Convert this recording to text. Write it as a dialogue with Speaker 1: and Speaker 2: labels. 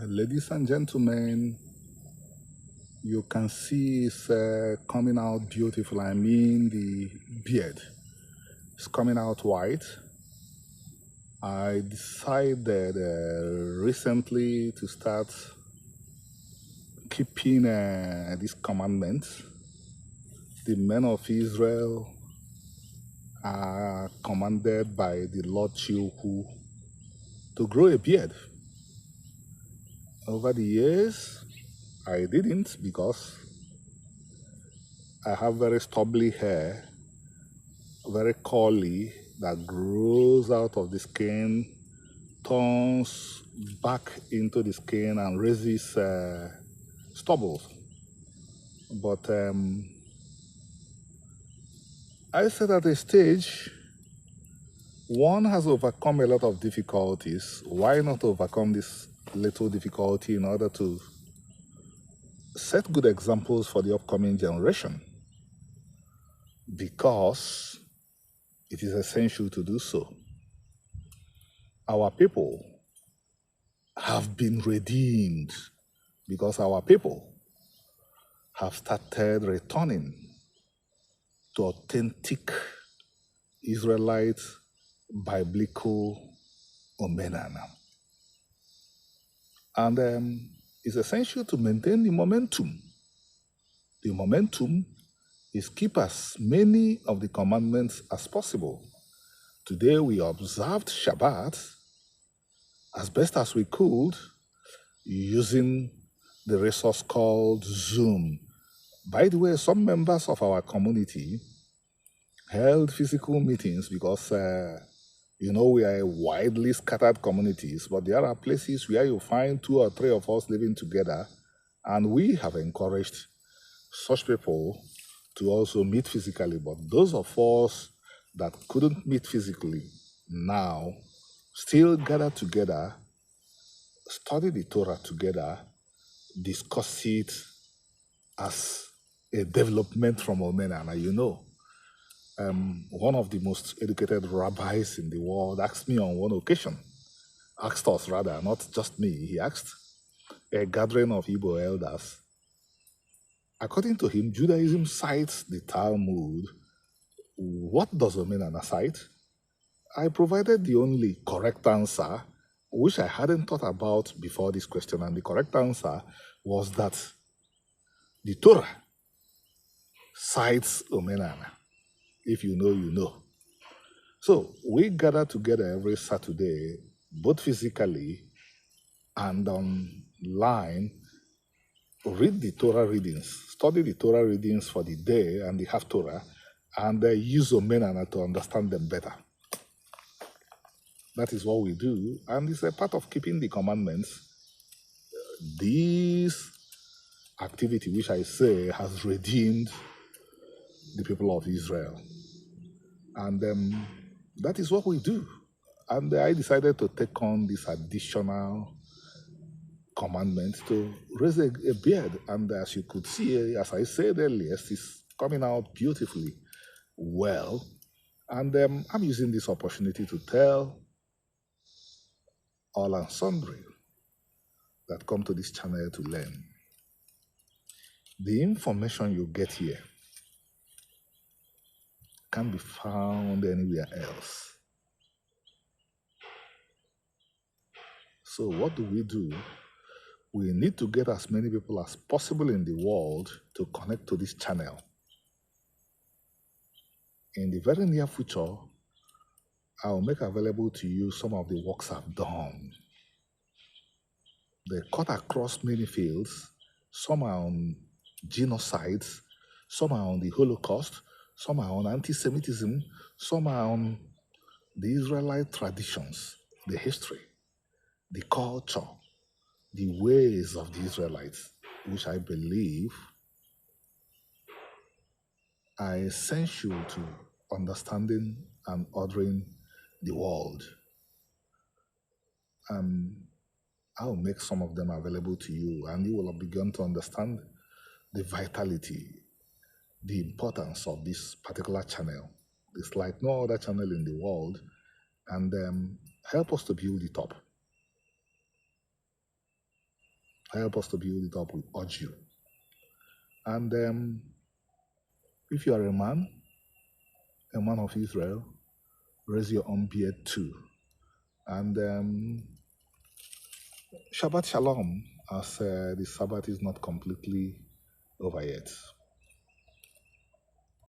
Speaker 1: Ladies and gentlemen, you can see it's coming out beautiful. I mean, the beard is coming out white. I decided recently to start keeping this commandment. The men of Israel are commanded by the Lord CHI UKWU to grow a beard. Over the years, I didn't because I have very stubbly hair, very curly, that grows out of the skin, turns back into the skin and raises stubble. But I said at a stage, one has overcome a lot of difficulties. Why not overcome this little difficulty in order to set good examples for the upcoming generation? Because it is essential to do so. Our people have been redeemed because our people have started returning to authentic Israelite biblical omenana. And it's essential to maintain the momentum. The momentum is keep as many of the commandments as possible. Today we observed Shabbat as best as we could using the resource called Zoom. By the way, some members of our community held physical meetings because, we are a widely scattered communities, but there are places where you find 2 or 3 of us living together, and we have encouraged such people to also meet physically. But those of us that couldn't meet physically now still gather together, study the Torah together, discuss it as a development from Omenana. One of the most educated rabbis in the world asked us rather, not just me, he asked a gathering of Igbo elders. According to him, Judaism cites the Talmud. What does Omenana cite? I provided the only correct answer, which I hadn't thought about before this question, and the correct answer was that the Torah cites Omenana. If you know, you know. So we gather together every Saturday, both physically and online, read the Torah readings, study the Torah readings for the day and the Haftorah, and use Omenana to understand them better. That is what we do, and it's a part of keeping the commandments. This activity, which I say, has redeemed the people of Israel. And that is what we do. And I decided to take on this additional commandment to raise a beard. And as you could see, as I said earlier, it's coming out beautifully well. And I'm using this opportunity to tell all and sundry that come to this channel to learn. The information you get here can't be found anywhere else. So what do? We need to get as many people as possible in the world to connect to this channel. In the very near future, I'll make available to you some of the works I've done. They cut across many fields. Some are on genocides, some are on the Holocaust, some are on anti-Semitism, some are on the Israelite traditions, the history, the culture, the ways of the Israelites, which I believe are essential to understanding and ordering the world. I'll make some of them available to you, and you will have begun to understand the vitality, the importance of this particular channel. It's like no other channel in the world, and help us to build it up. Help us to build it up, we urge you. And if you are a man of Israel, raise your own beard too. And Shabbat Shalom, as the Sabbath is not completely over yet.